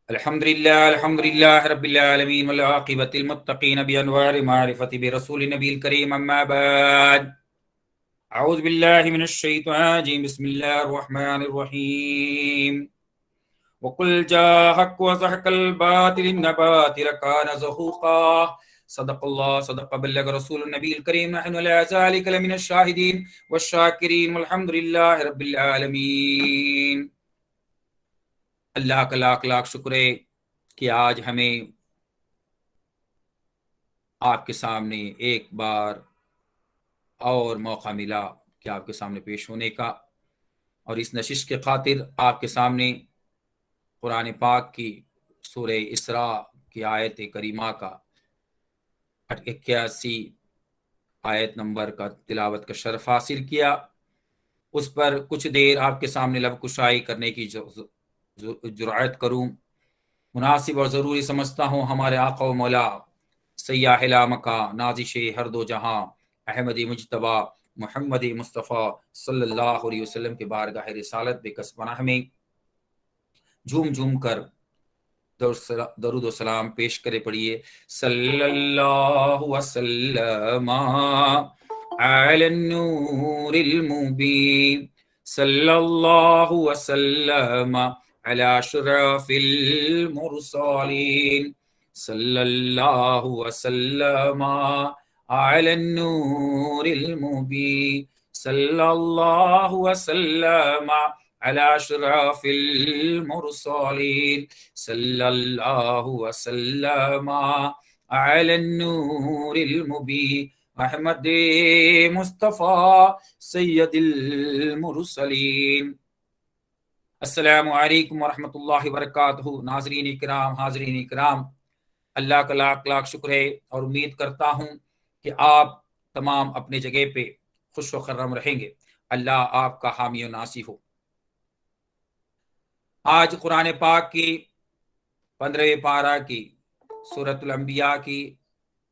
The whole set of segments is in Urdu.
الحمد لله رب العالمين والعاقبة المتقين بأنوار معرفة برسول النبي الكريم أما بعد أعوذ بالله من الشيطان الرجيم بسم الله الرحمن الرحيم وقل جاء الحق وزهق الباطل إن الباطل كان زهوقا صدق الله صدق بلغ رسول النبي الكريم نحن على ذلك لمن الشاهدين والشاكرين والحمد لله رب العالمين۔ اللہ کا لاکھ لاکھ شکر ہے کہ آج ہمیں آپ کے سامنے ایک بار اور موقع ملا کہ آپ کے سامنے پیش ہونے کا، اور اس نشست کے خاطر آپ کے سامنے قرآن پاک کی سورہ اسراء کی آیت کریمہ کا 81 آیت نمبر کا تلاوت کا شرف حاصل کیا۔ اس پر کچھ دیر آپ کے سامنے لب کشائی کرنے کی جرأت کروں، مناسب اور ضروری سمجھتا ہوں۔ ہمارے آقا و مولا سیاح لامکہ نازش ہر دو جہاں احمدی مجتبی محمد مصطفیٰ صلی اللہ علیہ وسلم کے بارگاہ رسالت بے کس پناہ میں جھوم جھوم کر درود و سلام پیش کرے پڑھیے۔ صلی اللہ وسلم علی النور المبین، صلی اللہ وسلم علی اشرف المرسلین، صلی اللہ وسلم علی النور المبین، صلی اللہ وسلم علی اشرف المرسلین، صلی اللہ وسلم علی النور المبین، احمد مصطفیٰ سید المرسلین۔ السلام علیکم ورحمۃ اللہ وبرکاتہ۔ ناظرین اکرام، حاضرین اکرام، اللہ کا لاکھ لاکھ شکر ہے اور امید کرتا ہوں کہ آپ تمام اپنے جگہ پہ خوش و خرم رہیں گے۔ اللہ آپ کا حامی و ناصر ہو۔ آج قرآن پاک کی 15ویں پارہ کی سورۃ الانبیاء کی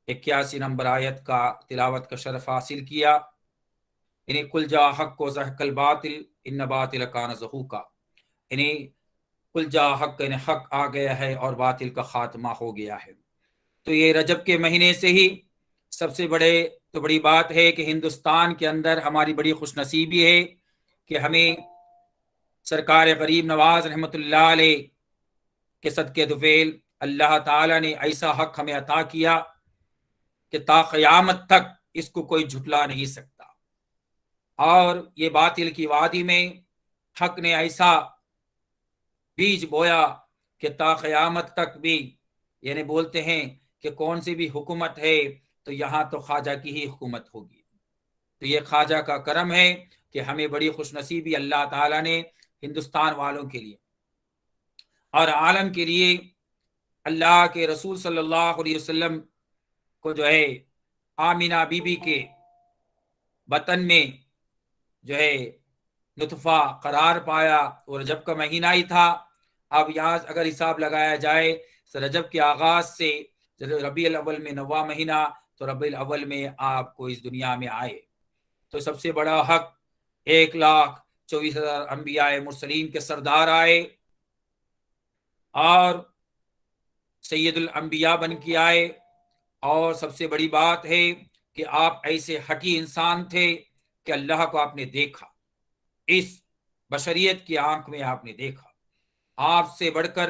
81 نمبر آیت کا تلاوت کا شرف حاصل کیا۔ یعنی قل جاء الحق وزهق الباطل ان الباطل كان زهوقا، یعنی قل جاء الحق، یعنی حق آ گیا ہے اور باطل کا خاتمہ ہو گیا ہے۔ تو یہ رجب کے مہینے سے ہی سب سے بڑی بات ہے کہ ہندوستان کے اندر ہماری بڑی خوش نصیبی ہے کہ ہمیں سرکار غریب نواز رحمۃ اللہ علیہ کے صدقے طفیل اللہ تعالیٰ نے ایسا حق ہمیں عطا کیا کہ تا قیامت تک اس کو کوئی جھٹلا نہیں سکتا، اور یہ باطل کی وادی میں حق نے ایسا بیج بویا کہ تا قیامت تک بھی، یعنی بولتے ہیں کہ کون سی بھی حکومت ہے تو یہاں تو خواجہ کی ہی حکومت ہوگی۔ تو یہ خواجہ کا کرم ہے کہ ہمیں بڑی خوش نصیبی اللہ تعالیٰ نے ہندوستان والوں کے لیے اور عالم کے لیے، اللہ کے رسول صلی اللہ علیہ وسلم کو جو ہے آمینہ بی بی کے وطن میں جو ہے نطفہ قرار پایا، اور رجب کا مہینہ ہی تھا۔ اب یہاں اگر حساب لگایا جائے تو رجب کے آغاز سے ربیع الاول میں 9واں مہینہ، تو ربیع الاول میں آپ کو اس دنیا میں آئے۔ تو سب سے بڑا حق 1,24,000 انبیاء مرسلین کے سردار آئے اور سید الانبیاء بن کے آئے، اور سب سے بڑی بات ہے کہ آپ ایسے حقی انسان تھے کہ اللہ کو آپ نے دیکھا، اس بشریت کی آنکھ میں آپ نے دیکھا۔ آپ سے بڑھ کر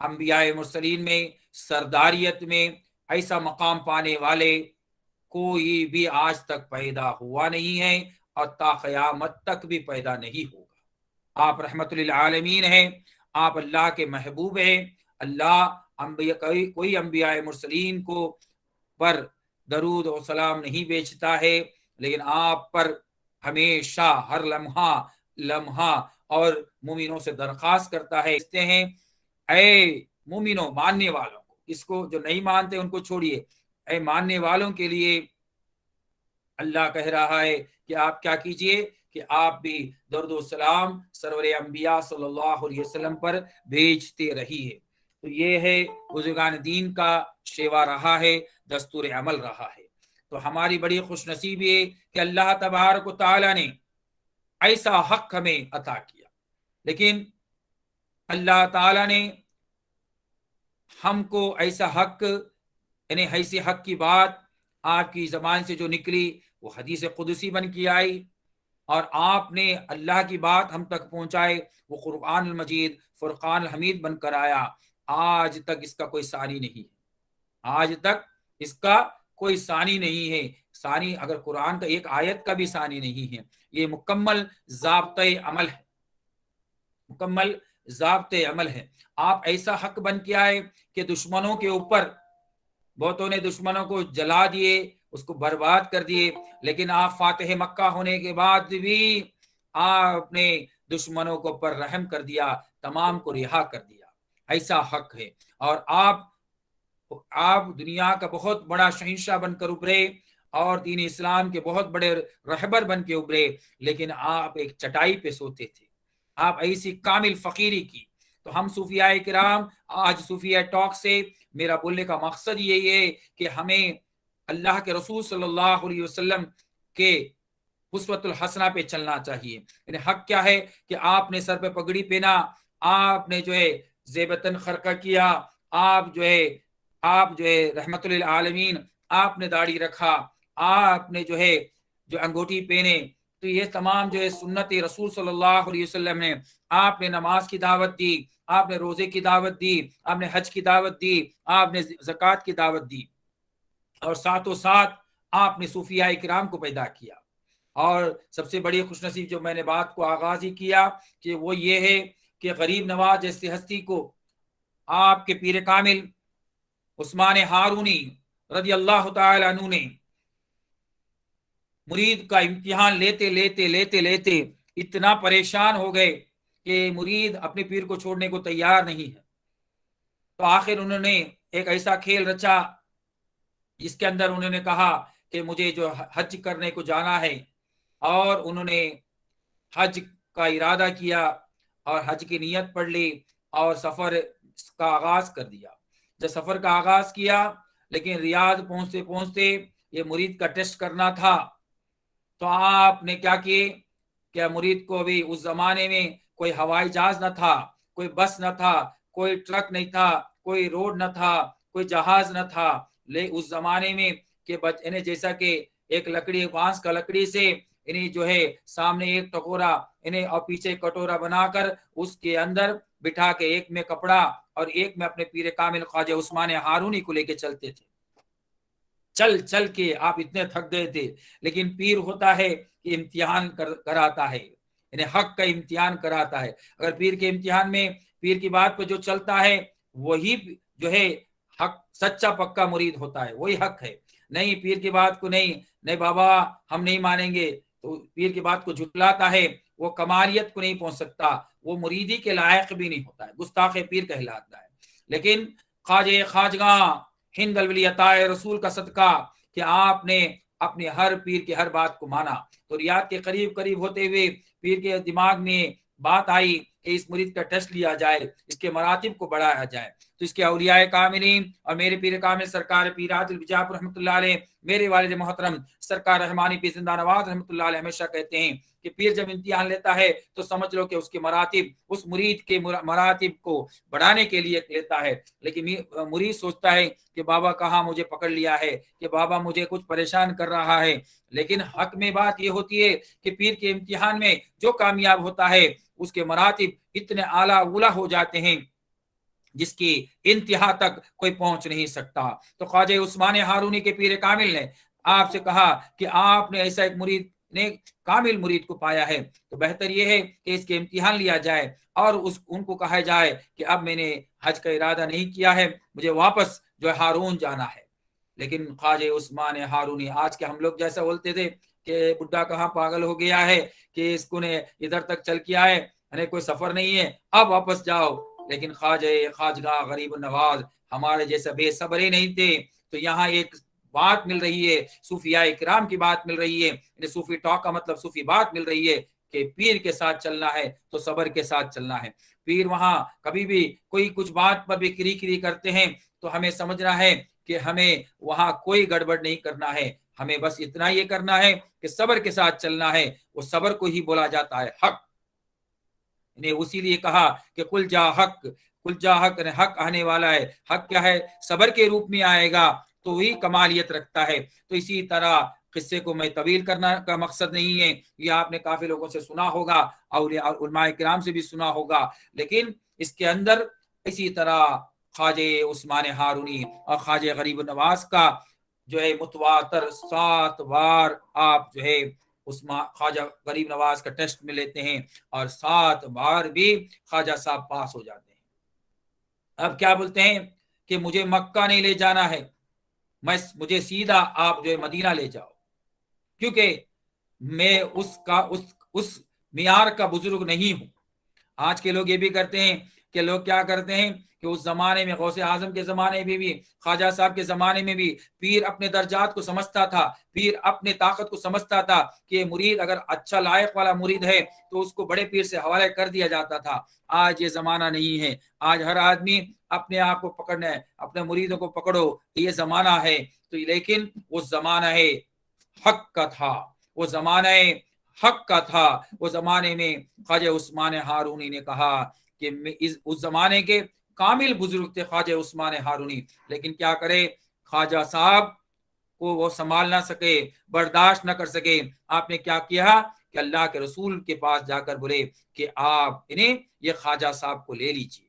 انبیاء مرسلین میں سرداریت میں ایسا مقام پانے والے کوئی بھی آج تک پیدا ہوا نہیں ہے، اور تا قیامت تک بھی پیدا نہیں ہوگا۔ آپ رحمت للعالمین ہیں، آپ اللہ کے محبوب ہیں۔ اللہ کوئی انبیاء مرسلین کو پر درود و سلام نہیں بیچتا ہے، لیکن آپ پر ہمیشہ ہر لمحہ اور مومنوں سے درخواست کرتا ہے، کہتے ہیں اے مومنوں، ماننے والوں کو، اس کو جو نہیں مانتے ان کو چھوڑیے، اے ماننے والوں کے لیے اللہ کہہ رہا ہے کہ آپ کیا کیجئے کہ آپ بھی درود و سلام سرور انبیاء صلی اللہ علیہ وسلم پر بھیجتے رہیے۔ تو یہ ہے بزرگان دین کا شیوا رہا ہے، دستور عمل رہا ہے۔ تو ہماری بڑی خوش نصیبی ہے کہ اللہ تبارک و تعالی نے ایسا حق ہمیں عطا کیا، لیکن اللہ تعالی نے ہم کو ایسا حق یعنی ایسی حق کی بات آپ کی زبان سے جو نکلی وہ حدیث قدسی بن کے آئی، اور آپ نے اللہ کی بات ہم تک پہنچائے، وہ قرآن المجید فرقان الحمید بن کر آیا۔ آج تک اس کا کوئی ثانی نہیں ہے، آج تک اس کا کوئی ثانی نہیں ہے۔ ثانی اگر قرآن کا ایک آیت کا بھی ثانی نہیں ہے، یہ مکمل ضابطۂ عمل ہے، مکمل ضابطۂ عمل ہے۔ آپ ایسا حق بن کے آئے کہ دشمنوں کے اوپر، بہتوں نے دشمنوں کو جلا دیے، اس کو برباد کر دیے، لیکن آپ فاتح مکہ ہونے کے بعد بھی آپ نے دشمنوں کو پر رحم کر دیا، تمام کو رہا کر دیا۔ ایسا حق ہے، اور آپ دنیا کا بہت بڑا شہنشاہ بن کر ابھرے، اور دین اسلام کے بہت بڑے رہبر بن کے ابھرے، لیکن آپ ایک چٹائی پہ سوتے تھے۔ آپ ایسی کامل فقیری کی۔ تو ہم صوفیاء کرام آج صوفیاء ٹاک سے میرا بولنے کا مقصد یہی ہے کہ ہمیں اللہ کے رسول صلی اللہ علیہ وسلم کے اسوۃ الحسنہ پہ چلنا چاہیے۔ یعنی حق کیا ہے کہ آپ نے سر پہ پگڑی پہنا، آپ نے جو ہے زیبتن خرقہ کیا، آپ جو ہے رحمت للعالمین، آپ نے داڑھی رکھا، آپ نے جو ہے جو انگوٹھی پہنے، تو یہ تمام جو ہے سنت رسول صلی اللہ علیہ وسلم نے، آپ نے نماز کی دعوت دی، آپ نے روزے کی دعوت دی، آپ نے حج کی دعوت دی، آپ نے زکوٰۃ کی دعوت دی، اور ساتھوں ساتھ آپ نے صوفیاء کرام کو پیدا کیا۔ اور سب سے بڑی خوش نصیب جو میں نے بات کو آغاز ہی کیا کہ وہ یہ ہے کہ غریب نواز جیسی ہستی کو آپ کے پیر کامل عثمان ہارونی رضی اللہ تعالی عنہ نے مرید کا امتحان لیتے لیتے لیتے لیتے اتنا پریشان ہو گئے کہ مرید اپنے پیر کو چھوڑنے کو تیار نہیں ہے۔ تو آخر انہوں نے ایک ایسا کھیل رچا جس کے اندر انہوں نے کہا کہ مجھے جو حج کرنے کو جانا ہے، اور انہوں نے حج کا ارادہ کیا اور حج کی نیت پڑھ لی اور سفر کا آغاز کر دیا۔ جب سفر کا آغاز کیا، لیکن ریاض پہنچتے پہنچتے یہ مرید کا ٹیسٹ کرنا تھا، تو آپ نے کیا کیے کہ مرید کو بھی اس زمانے میں کوئی ہوائی جہاز نہ تھا، کوئی بس نہ تھا، کوئی ٹرک نہیں تھا، کوئی روڈ نہ تھا، کوئی جہاز نہ تھا، اس زمانے میں کہ انہیں جیسا کہ ایک لکڑی، بانس کا لکڑی سے انہیں جو ہے سامنے ایک ٹکورا انہیں اور پیچھے کٹورا بنا کر اس کے اندر بٹھا کے ایک میں کپڑا اور ایک میں اپنے پیر کامل خواجہ عثمان ہارونی کو لے کے چلتے تھے۔ چل چل کے آپ اتنے تھک گئے تھے، لیکن پیر ہوتا ہے کہ امتحان کراتا ہے، یعنی حق کا امتحان کراتا ہے۔ اگر پیر کے امتحان میں پیر کی بات پہ جو چلتا ہے وہی جو ہے حق سچا پکا مرید ہوتا ہے، وہی حق ہے۔ نہیں پیر کی بات کو نہیں بابا ہم نہیں مانیں گے، تو پیر کی بات کو جھٹلاتا ہے، وہ کمالیت کو نہیں پہنچ سکتا، وہ مریدی کے لائق بھی نہیں ہوتا ہے، گستاخ پیر کہلاتا ہے۔ لیکن خواجہ خواجگاں ہند الولی عطا رسول کا صدقہ کہ آپ نے اپنے ہر پیر کی ہر بات کو مانا، تو ریاض کے قریب قریب ہوتے ہوئے پیر کے دماغ میں بات آئی کہ اس مرید کا ٹیسٹ لیا جائے، اس کے مراتب کو بڑھایا جائے۔ تو اس کے اولیاء کاملین اور میرے پیر کامل سرکار پیر عادل بجاپ رحمۃ اللہ علیہ، میرے والد محترم سرکار رحمانی پیر زندہ نواز رحمۃ اللہ علیہ ہمیشہ کہتے ہیں کہ پیر جب امتحان لیتا ہے تو سمجھ لو کہ اس کے مراتب، اس مرید کے مراتب کو بڑھانے کے لیے لیتا ہے۔ لیکن مرید سوچتا ہے کہ بابا کہاں مجھے پکڑ لیا ہے، کہ بابا مجھے کچھ پریشان کر رہا ہے۔ لیکن حق میں بات یہ ہوتی ہے کہ پیر کے امتحان میں جو کامیاب ہوتا ہے اس کے مراتب اتنے اعلیٰ اولا ہو جاتے ہیں جس کی انتہا تک کوئی پہنچ نہیں سکتا۔ تو خواجہ عثمان ہارونی کے پیر کامل نے آپ سے کہا کہ آپ نے ایسا ایک مرید نے کامل مرید کو پایا ہے، تو بہتر یہ ہے کہ اس کے امتحان لیا جائے اور ان کو کہا جائے کہ اب میں نے حج کا ارادہ نہیں کیا ہے، مجھے واپس جو ہے ہارون جانا ہے۔ لیکن خواجہ عثمان ہارونی آج کے ہم لوگ جیسا بولتے تھے کہ بڈھا کہاں پاگل ہو گیا ہے کہ اس کو نے ادھر تک چل کے آئے، کوئی سفر نہیں ہے، اب واپس جاؤ۔ لیکن خواجہ خواجگاہ غریب نواز ہمارے جیسے بے صبرے نہیں تھے۔ تو یہاں ایک بات مل رہی ہے، صوفیاء کرام کی بات مل رہی ہے، صوفی ٹاک کا مطلب صوفی بات مل رہی ہے کہ پیر کے ساتھ چلنا ہے تو صبر کے ساتھ چلنا ہے۔ پیر وہاں کبھی بھی کوئی کچھ بات پر بھی کری کری کرتے ہیں تو ہمیں سمجھنا ہے کہ ہمیں وہاں کوئی گڑبڑ نہیں کرنا ہے، ہمیں بس اتنا یہ کرنا ہے کہ صبر کے ساتھ چلنا ہے، وہ صبر کو ہی بولا جاتا ہے حق۔ اسی لیے کہا کہ کل جا حق حق آنے والا ہے. حق کیا ہے؟ صبر کے روپ میں آئے گا تو وہی کمالیت رکھتا ہے. تو اسی طرح قصے کو میں طویل کرنا کا مقصد نہیں ہے، یہ آپ نے کافی لوگوں سے سنا ہوگا اور علماء کرام سے بھی سنا ہوگا، لیکن اس کے اندر اسی طرح خواجہ عثمان ہارونی اور خواجہ غریب نواز کا جو ہے متواتر 7 بار آپ جو ہے خواجہ غریب نواز کا ٹیسٹ میں لیتے ہیں اور 7 بار بھی خواجہ صاحب پاس ہو جاتے ہیں. اب کیا بولتے ہیں کہ مجھے مکہ نہیں لے جانا ہے، مجھے سیدھا آپ جو ہے مدینہ لے جاؤ، کیونکہ میں اس معیار کا بزرگ نہیں ہوں. آج کے لوگ یہ بھی کرتے ہیں کہ لوگ کیا کرتے ہیں کہ اس زمانے میں غوث اعظم کے زمانے میں بھی، خواجہ صاحب کے زمانے میں بھی پیر اپنے درجات کو سمجھتا تھا، پیر اپنے طاقت کو سمجھتا تھا کہ مرید اگر اچھا لائق والا مرید ہے تو اس کو بڑے پیر سے حوالے کر دیا جاتا تھا. آج یہ زمانہ نہیں ہے. آج ہر آدمی اپنے آپ کو پکڑنا ہے، اپنے مریدوں کو پکڑو، یہ زمانہ ہے. تو لیکن وہ زمانہ ہے حق کا تھا، وہ زمانہ حق کا تھا. وہ زمانے میں خواجہ عثمان ہارونی نے کہا کہ اس زمانے کے کامل بزرگ تھے خواجہ عثمان ہارونی، لیکن کیا کرے خواجہ صاحب کو وہ سنبھال نہ سکے، برداشت نہ کر سکے. آپ نے کیا کیا کہ اللہ کے رسول کے پاس جا کر بولے کہ آپ انہیں یہ خواجہ صاحب کو لے لیجیے،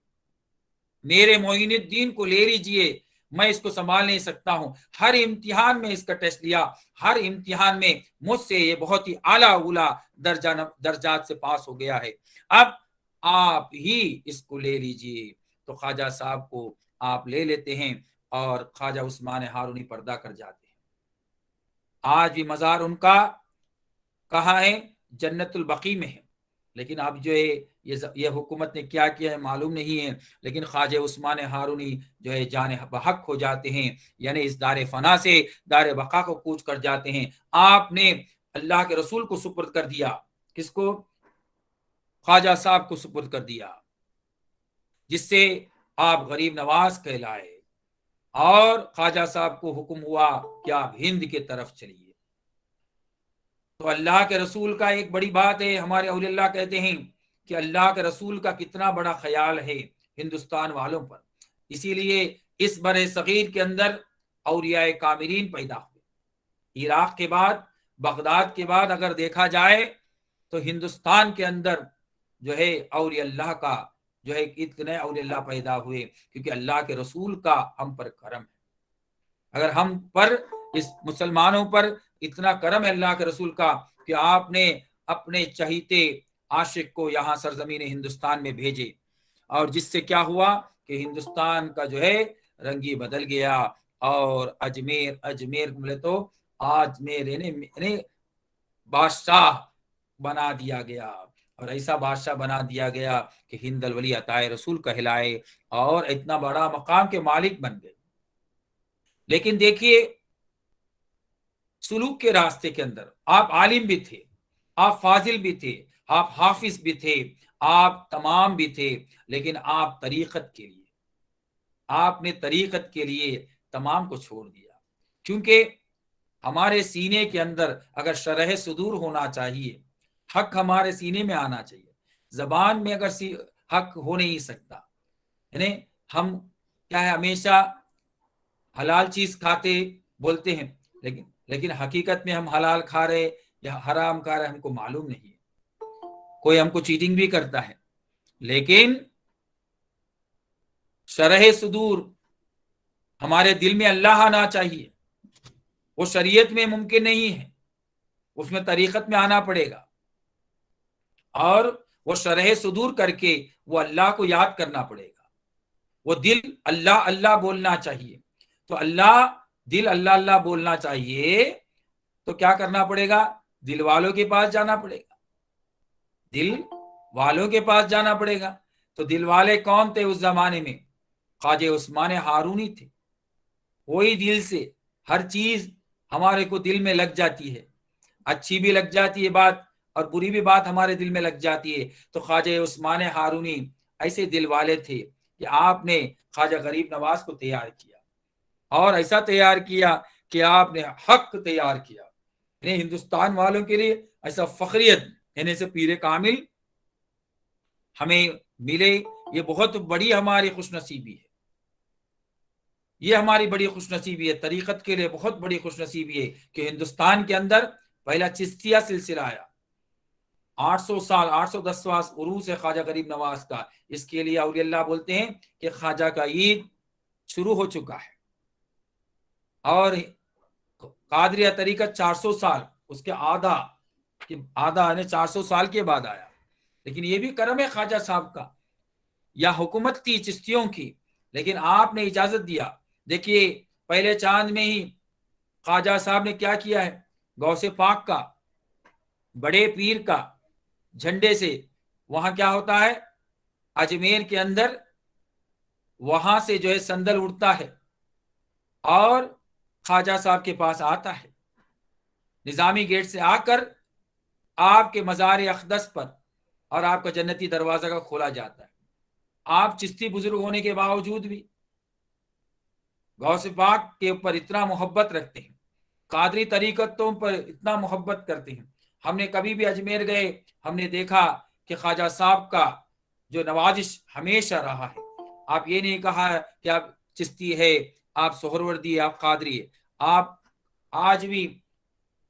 میرے معین الدین کو لے لیجیے، میں اس کو سنبھال نہیں سکتا ہوں. ہر امتحان میں اس کا ٹیسٹ لیا، ہر امتحان میں مجھ سے یہ بہت ہی اعلیٰ اولا درجات سے پاس ہو گیا ہے، اب آپ ہی اس کو لے لیجیے. تو خواجہ صاحب کو آپ لے لیتے ہیں اور خواجہ عثمان ہارونی پردہ کر جاتے ہیں. آج بھی مزار ان کا کہاں ہے؟ جنت البقیع میں ہے. لیکن اب جو ہے یہ حکومت نے کیا کیا ہے معلوم نہیں ہے، لیکن خواجہ عثمان ہارونی جو ہے جان بحق ہو جاتے ہیں، یعنی اس دار فنا سے دار بقا کو کوچ کر جاتے ہیں. آپ نے اللہ کے رسول کو سپرد کر دیا. کس کو؟ خواجہ صاحب کو سپرد کر دیا، جس سے آپ غریب نواز کہلائے، اور خواجہ صاحب کو حکم ہوا کہ آپ ہند کی طرف چلیے. تو اللہ کے رسول کا ایک بڑی بات ہے، ہمارے اولیاء اللہ کہتے ہیں کہ اللہ کے رسول کا کتنا بڑا خیال ہے ہندوستان والوں پر. اسی لیے اس بر صغیر کے اندر اولیاء کاملین پیدا ہوئے. عراق کے بعد، بغداد کے بعد اگر دیکھا جائے تو ہندوستان کے اندر جو ہے اولیاء اللہ کا جو ہے اتنے اولیاء اللہ پیدا ہوئے، کیونکہ اللہ کے رسول کا ہم پر کرم ہے. اگر ہم پر، اس مسلمانوں پر اتنا کرم ہے اللہ کے رسول کا کہ آپ نے اپنے چہیتے عاشق کو یہاں سرزمین ہندوستان میں بھیجے، اور جس سے کیا ہوا کہ ہندوستان کا جو ہے رنگ ہی بدل گیا. اور اجمیر بولے تو آج میرے بادشاہ بنا دیا گیا، اور ایسا بادشاہ بنا دیا گیا کہ ہند الولی عطائے رسول کہلائے اور اتنا بڑا مقام کے مالک بن گئے. لیکن دیکھیے سلوک کے راستے کے اندر آپ عالم بھی تھے، آپ فاضل بھی تھے، آپ حافظ بھی تھے، آپ تمام بھی تھے، لیکن آپ طریقت کے لیے، آپ نے طریقت کے لیے تمام کو چھوڑ دیا. کیونکہ ہمارے سینے کے اندر اگر شرح صدور ہونا چاہیے، حق ہمارے سینے میں آنا چاہیے. زبان میں اگر حق ہو نہیں سکتا، یعنی ہم کیا ہے ہمیشہ حلال چیز کھاتے بولتے ہیں، لیکن حقیقت میں ہم حلال کھا رہے یا حرام کھا رہے ہم کو معلوم نہیں ہے. کوئی ہم کو چیٹنگ بھی کرتا ہے، لیکن شرح صدور ہمارے دل میں اللہ آنا چاہیے. وہ شریعت میں ممکن نہیں ہے، اس میں طریقت میں آنا پڑے گا، اور وہ شرح صدور کر کے وہ اللہ کو یاد کرنا پڑے گا. وہ دل اللہ اللہ بولنا چاہیے. تو دل اللہ اللہ بولنا چاہیے تو کیا کرنا پڑے گا؟ دل والوں کے پاس جانا پڑے گا، دل والوں کے پاس جانا پڑے گا. تو دل والے کون تھے اس زمانے میں؟ خواجہ عثمان ہارونی تھے. وہی دل سے ہر چیز ہمارے کو دل میں لگ جاتی ہے، اچھی بھی لگ جاتی ہے بات اور بری بھی بات ہمارے دل میں لگ جاتی ہے. تو خواجہ عثمان ہارونی ایسے دل والے تھے کہ آپ نے خواجہ غریب نواز کو تیار کیا، اور ایسا تیار کیا کہ آپ نے حق تیار کیا. ہندوستان والوں کے لیے ایسا فخریت، یعنی سے پیر کامل ہمیں ملے، یہ بہت بڑی ہماری خوش نصیبی ہے، یہ ہماری بڑی خوش نصیبی ہے، طریقت کے لیے بہت بڑی خوش نصیبی ہے کہ ہندوستان کے اندر پہلا چشتیہ سلسلہ آیا، 800 سال 810واں عروس ہے خواجہ غریب نواز کا. اس کے لیے اولیاء اللہ بولتے ہیں کہ خواجہ کا عید شروع ہو چکا ہے. اور قادریہ طریقت 400 سال، اس کے آدھا یعنی 400 سال کے بعد آیا. لیکن یہ بھی کرم ہے خواجہ صاحب کا، یا حکومت تھی چشتیوں کی، لیکن آپ نے اجازت دیا. دیکھیے پہلے چاند میں ہی خواجہ صاحب نے کیا کیا ہے، غوث پاک کا، بڑے پیر کا جھنڈے سے وہاں کیا ہوتا ہے، اجمیر کے اندر وہاں سے جو ہے سندل اڑتا ہے اور خواجہ صاحب کے پاس آتا ہے، نظامی گیٹ سے آ کر آپ کے مزار اقدس پر اور آپ کا جنتی دروازہ کا کھولا جاتا ہے. آپ چشتی بزرگ ہونے کے باوجود بھی غوث پاک کے اوپر اتنا محبت رکھتے ہیں، قادری طریقتوں پر اتنا محبت کرتے ہیں. ہم نے کبھی بھی اجمیر گئے، ہم نے دیکھا کہ خواجہ صاحب کا جو نوازش ہمیشہ رہا ہے. آپ یہ نہیں کہا کہ آپ چشتی ہے، آپ سہروردی ہے، آپ قادری ہے. آپ آج بھی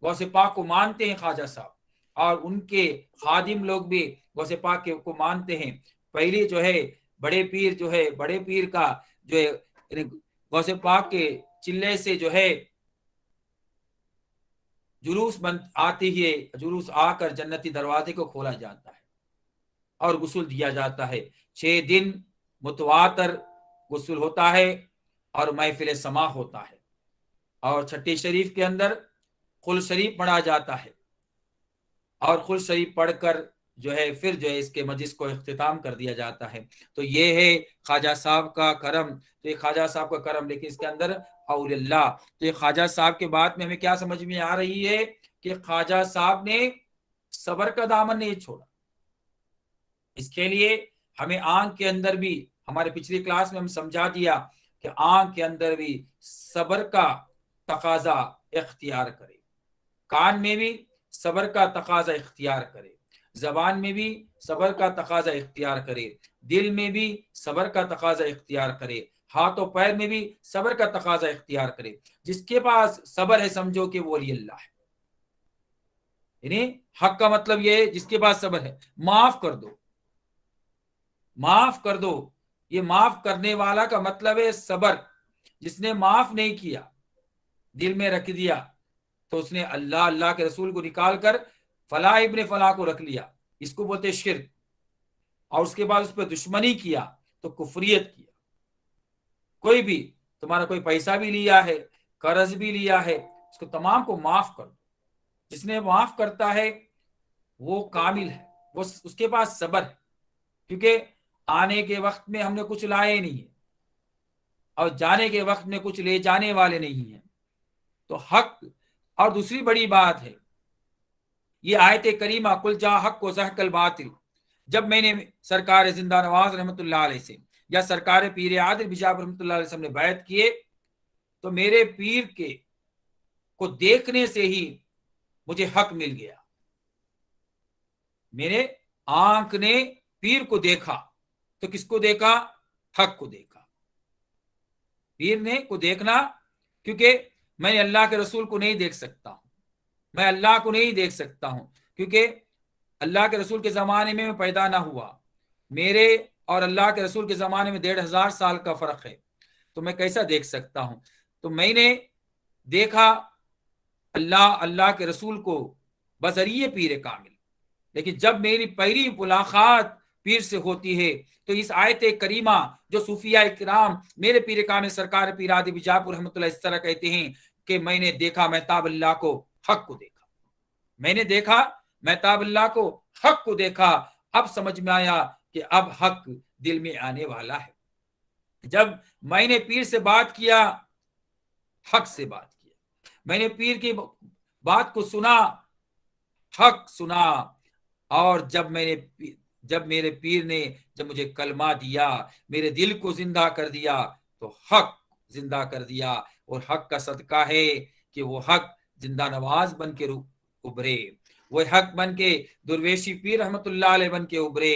غوث پاک کو مانتے ہیں خواجہ صاحب، اور ان کے خادم لوگ بھی غوث پاک کو مانتے ہیں. پہلی جو ہے بڑے پیر کا جو ہے غوث پاک کے چلے سے جو ہے جلوس آتی ہے، جلوس آ کر جنتی دروازے کو کھولا جاتا ہے اور غسل دیا جاتا ہے. 6 دن متواتر غسل ہوتا ہے اور محفل سما ہوتا ہے، اور چھٹی شریف کے اندر قل شریف پڑھا جاتا ہے، اور قل شریف پڑھ کر جو ہے پھر جو ہے اس کے مجلس کو اختتام کر دیا جاتا ہے. تو یہ ہے خواجہ صاحب کا کرم. تو یہ خواجہ صاحب کا کرم، لیکن اس کے اندر اولیاء اللہ. تو یہ خواجہ صاحب کے بات میں ہمیں کیا سمجھ میں آ رہی ہے کہ خواجہ صاحب نے صبر کا دامن نہیں چھوڑا. اس کے لیے ہمیں آنکھ کے اندر بھی، ہمارے پچھلی کلاس میں ہم سمجھا دیا کہ آنکھ کے اندر بھی صبر کا تقاضا اختیار کرے، کان میں بھی صبر کا تقاضا اختیار کرے، زبان میں بھی صبر کا تقاضا اختیار کرے، دل میں بھی صبر کا تقاضا اختیار کرے، ہاتھ و پیر میں بھی صبر کا تقاضا اختیار کرے. جس کے پاس صبر ہے سمجھو کہ وہ ولی اللہ ہے. یعنی حق کا مطلب یہ ہے جس کے پاس صبر ہے. معاف کر دو، معاف کر دو. یہ معاف کرنے والا کا مطلب ہے صبر. جس نے معاف نہیں کیا، دل میں رکھ دیا، تو اس نے اللہ کے رسول کو نکال کر فلاں ابن فلاں کو رکھ لیا، اس کو بولتے شرک. اور اس کے بعد اس پہ دشمنی کیا تو کفریت کیا. کوئی بھی تمہارا کوئی پیسہ بھی لیا ہے، قرض بھی لیا ہے، اس کو تمام کو معاف کر دو. جس نے معاف کرتا ہے وہ کامل ہے، وہ اس کے پاس صبر ہے. کیونکہ آنے کے وقت میں ہم نے کچھ لائے نہیں ہے، اور جانے کے وقت میں کچھ لے جانے والے نہیں ہیں. تو حق. اور دوسری بڑی بات ہے یہ آیت کریمہ قل جاء حق و زہق الباطل. جب میں نے سرکار زندہ نواز رحمۃ اللہ علیہ سے یا سرکار پیر عادل بجاب رحمۃ اللہ علیہ سے نے بیعت کیے، تو میرے پیر کے کو دیکھنے سے ہی مجھے حق مل گیا. میرے آنکھ نے پیر کو دیکھا، تو کس کو دیکھا؟ حق کو دیکھا. پیر نے کو دیکھنا، کیونکہ میں اللہ کے رسول کو نہیں دیکھ سکتا ہوں، میں اللہ کو نہیں دیکھ سکتا ہوں، کیونکہ اللہ کے رسول کے زمانے میں پیدا نہ ہوا. میرے اور اللہ کے رسول کے زمانے میں 1500 سال کا فرق ہے، تو میں کیسا دیکھ سکتا ہوں؟ تو میں نے دیکھا اللہ کے رسول کو بذریعہ پیر کامل. لیکن جب میری پہلی ملاقات پیر سے ہوتی ہے تو اس آیت کریمہ جو صوفیہ کرام میرے پیر کامل سرکار پیر عادل بجاپور رحمۃ اللہ اس طرح کہتے ہیں کہ میں نے دیکھا مہتاب اللہ کو، حق کو دیکھا. میں نے دیکھا مہتاب اللہ کو، حق کو دیکھا. اب سمجھ میں آیا کہ اب حق دل میں آنے والا ہے. جب میں نے پیر سے بات کیا، حق سے بات کیا، میں نے پیر کی بات کو سنا، حق سنا. اور جب میرے پیر نے جب مجھے کلمہ دیا، میرے دل کو زندہ کر دیا، تو حق زندہ کر دیا. اور حق کا صدقہ ہے کہ وہ حق زندہ نواز بن کے ابھرے، وہ حق بن کے درویشی پیر رحمت اللہ علیہ بن کے ابھرے،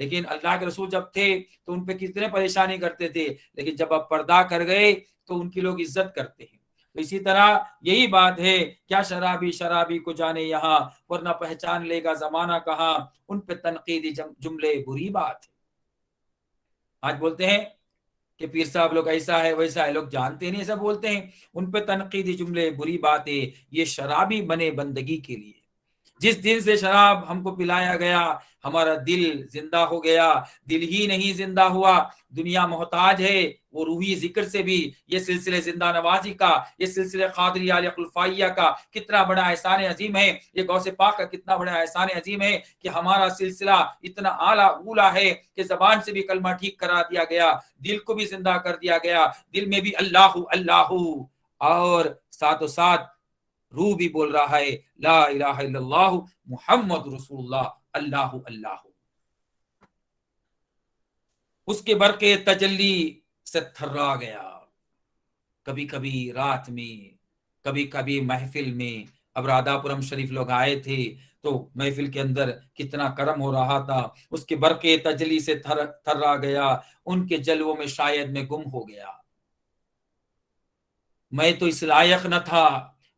لیکن اللہ کے رسول جب تھے تو ان پہ کتنے پریشانی کرتے تھے، لیکن جب اب پردہ کر گئے تو ان کی لوگ عزت کرتے ہیں۔ تو اسی طرح یہی بات ہے، کیا شرابی شرابی کو جانے یہاں، ورنہ پہچان لے گا زمانہ کہاں، ان پہ تنقیدی جملے بری بات ہے۔ آج بولتے ہیں کہ پیر صاحب لوگ ایسا ہے ویسا ہے، لوگ جانتے نہیں ایسا بولتے ہیں، ان پہ تنقیدی جملے بری باتیں، یہ شرابی بنے بندگی کے لیے۔ جس دن سے شراب ہم کو پلایا گیا ہمارا دل زندہ ہو گیا، دل ہی نہیں زندہ ہوا، دنیا محتاج ہے وہ روحی ذکر سے بھی۔ یہ سلسلے زندہ نوازی کا، یہ سلسلے قادری عالیہ خلفائیہ کا کتنا بڑا احسان عظیم ہے، یہ غوث پاک کا کتنا بڑا احسان عظیم ہے کہ ہمارا سلسلہ اتنا اعلیٰ اولا ہے کہ زبان سے بھی کلمہ ٹھیک کرا دیا گیا، دل کو بھی زندہ کر دیا گیا، دل میں بھی اللہ اللہ، اور ساتھ و ساتھ روح بھی بول رہا ہے لا الہ الا اللہ محمد رسول اللہ، اللہ اللہ۔ اس کے برق تجلی سے تھرا گیا، کبھی کبھی رات میں، کبھی کبھی محفل میں۔ اب رادھا پورم شریف لوگ آئے تھے تو محفل کے اندر کتنا کرم ہو رہا تھا، اس کے برق تجلی سے تھرا گیا، ان کے جلووں میں شاید میں گم ہو گیا۔ میں تو اس لائق نہ تھا،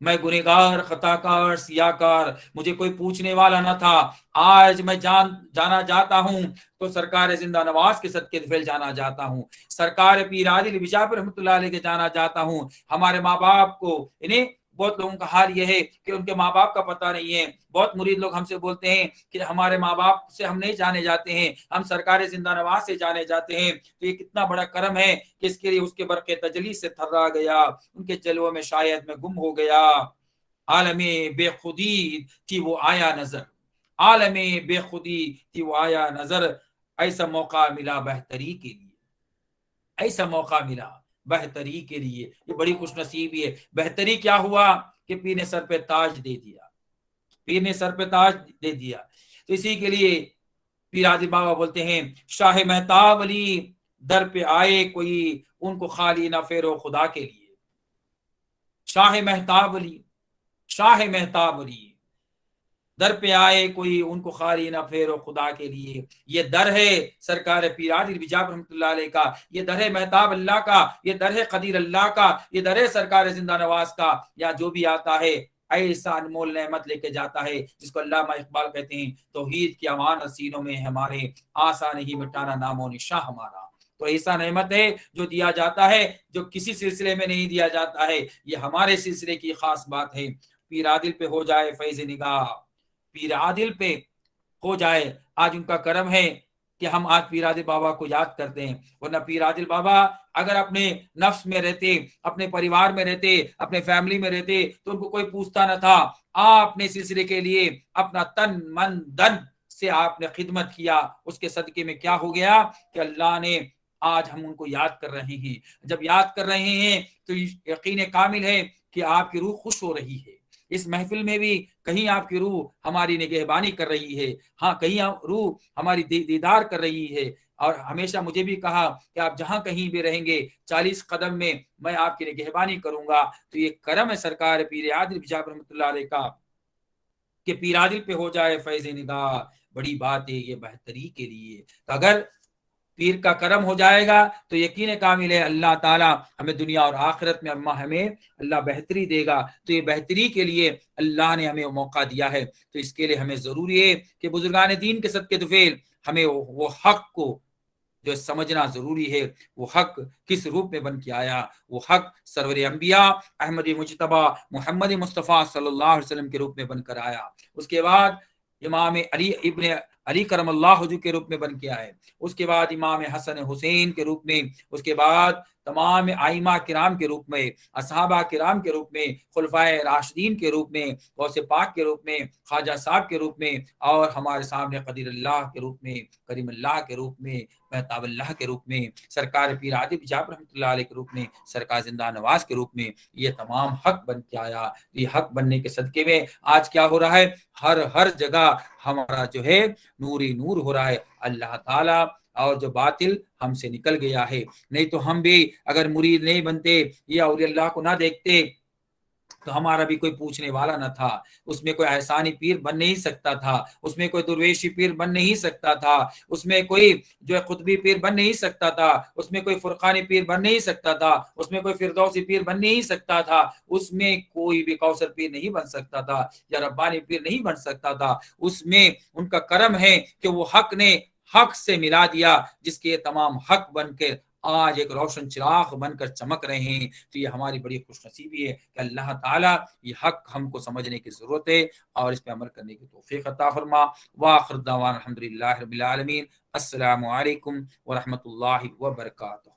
میں گنہگار خطا کار سیاہ کار، مجھے کوئی پوچھنے والا نہ تھا۔ آج میں جانا جاتا ہوں تو سرکار زندہ نواز کے صدقے دفعل جانا جاتا ہوں، سرکار پیر عادل بجاپور رحمۃ اللہ علیہ کے جانا جاتا ہوں۔ ہمارے ماں باپ کو، انہیں بہت لوگوں کا حال یہ ہے کہ ان کے ماں باپ کا پتہ نہیں ہے۔ بہت مرید لوگ ہم سے بولتے ہیں کہ ہمارے ماں باپ سے ہم نہیں جانے جاتے ہیں، ہم سرکار زندہ نواز سے جانے جاتے ہیں۔ تو یہ کتنا بڑا کرم ہے کہ اس کے لیے اس کے برق تجلی سے تھرا گیا، ان کے جلووں میں شاید میں گم ہو گیا۔ عالم بے خودی تھی وہ آیا نظر، عالم بے خودی تھی وہ آیا نظر، ایسا موقع ملا بہتری کے لیے، ایسا موقع ملا بہتری کے لیے۔ یہ بڑی خوش نصیبی ہے۔ بہتری کیا ہوا کہ پیر نے سر پہ تاج دے دیا، پیر نے سر پہ تاج دے دیا۔ تو اسی کے لیے پیر عادل بابا بولتے ہیں شاہ مہتاب علی در پہ آئے کوئی، ان کو خالی نہ پھیرو خدا کے لیے۔ شاہ مہتاب علی، شاہ مہتاب علی در پہ آئے کوئی، ان کو خالی نہ پھیرو خدا کے لیے۔ یہ در ہے سرکار پیر عادل بجاپور رحمۃ اللہ علیہ کا، یہ در ہے مہتاب اللہ کا، یہ در ہے قدیر اللہ کا، یہ در ہے سرکار زندہ نواز کا۔ یا جو بھی آتا ہے ایسا انمول نعمت لے کے جاتا ہے جس کو علامہ اقبال کہتے ہیں توحید کی امان سینوں میں ہمارے، آسا نہیں مٹانا نام و نشاں ہمارا۔ تو ایسا نعمت ہے جو دیا جاتا ہے، جو کسی سلسلے میں نہیں دیا جاتا ہے، یہ ہمارے سلسلے کی خاص بات ہے۔ پیر عادل پہ ہو جائے فیض نگاہ، پیر عادل پہ ہو جائے۔ آج ان کا کرم ہے کہ ہم آج پیر عادل بابا کو یاد کرتے ہیں، ورنہ پیر عادل بابا اگر اپنے نفس میں رہتے، اپنے پریوار میں رہتے، اپنے فیملی میں رہتے تو ان کو کوئی پوچھتا نہ تھا۔ آپ نے سلسلے کے لیے اپنا تن من دن سے آپ نے خدمت کیا، اس کے صدقے میں کیا ہو گیا کہ اللہ نے آج ہم ان کو یاد کر رہے ہیں۔ جب یاد کر رہے ہیں تو یقین کامل ہے کہ آپ کی روح خوش ہو رہی ہے۔ اس محفل میں بھی کہیں آپ کی روح ہماری نگہبانی کر رہی ہے، ہاں کہیں روح ہماری دیدار کر رہی ہے۔ اور ہمیشہ مجھے بھی کہا کہ آپ جہاں کہیں بھی رہیں گے 40 قدم میں آپ کی نگہبانی کروں گا۔ تو یہ کرم ہے سرکار پیر عادل بجاپور رحمۃ اللہ علیہ کا کہ پیر عادل پہ ہو جائے فیض نگاہ، بڑی بات ہے یہ بہتری کے لیے۔ تو اگر پیر کا کرم ہو جائے گا تو یقین کامل ہے اللہ تعالیٰ ہمیں دنیا اور آخرت میں ہمیں اللہ بہتری دے گا۔ تو یہ بہتری کے لیے اللہ نے ہمیں موقع دیا ہے، تو اس کے لیے ہمیں ضروری ہے کہ بزرگان دین کے صدقے طفیل ہمیں وہ حق کو جو سمجھنا ضروری ہے، وہ حق کس روپ میں بن کے آیا، وہ حق سرور انبیاء احمد مجتبی محمد مصطفیٰ صلی اللہ علیہ وسلم کے روپ میں بن کر آیا۔ اس کے بعد امام علی ابن علی کرم اللہ وجہ کے روپ میں بن کے آئے، اس کے بعد امام حسن حسین کے روپ میں، اس کے بعد تمام ائمہ کرام کے روپ میں، اصحابہ کرام کے روپ میں، خلفائے راشدین کے روپ میں، غوث پاک کے روپ میں، خواجہ صاحب کے روپ میں، اور ہمارے سامنے قدیر اللہ کے روپ میں، کریم اللہ کے روپ میں، مہتاب اللہ کے روپ میں، سرکار پیر عادل بجاپور رحمۃ اللہ علیہ کے روپ میں، سرکار زندہ نواز کے روپ میں، یہ تمام حق بن کے آیا۔ یہ حق بننے کے صدقے میں آج کیا ہو رہا ہے، ہر جگہ ہمارا جو ہے نور ہی نور ہو رہا ہے۔ اللہ تعالیٰ اور جو باطل ہم سے نکل گیا ہے، نہیں تو ہم بھی اگر مرید نہیں بنتے یا اولیاء اللہ کو نہ دیکھتے تو ہمارا بھی کوئی پوچھنے والا نہ تھا، اس میں کوئی احسانی پیر بن نہیں سکتا تھا، اس میں کوئی درویشی پیر بن نہیں سکتا تھا، اس میں کوئی جو ہے قطبی پیر بن نہیں سکتا تھا، اس میں کوئی فرقانی پیر بن نہیں سکتا تھا، اس میں کوئی فردوسی پیر بن نہیں سکتا تھا، اس میں کوئی بھی کوثر پیر نہیں بن سکتا تھا یا ربانی پیر نہیں بن سکتا تھا۔ اس میں ان کا کرم ہے کہ وہ حق نے حق سے ملا دیا، جس کے تمام حق بن کے آج ایک روشن چراغ بن کر چمک رہے ہیں۔ تو یہ ہماری بڑی خوش نصیبی ہے کہ اللہ تعالیٰ یہ حق ہم کو سمجھنے کی ضرورت ہے اور اس پہ عمل کرنے کی توفیق عطا فرما۔ وآخر دعوانا الحمدللہ رب العالمین۔ السلام علیکم ورحمۃ اللہ وبرکاتہ۔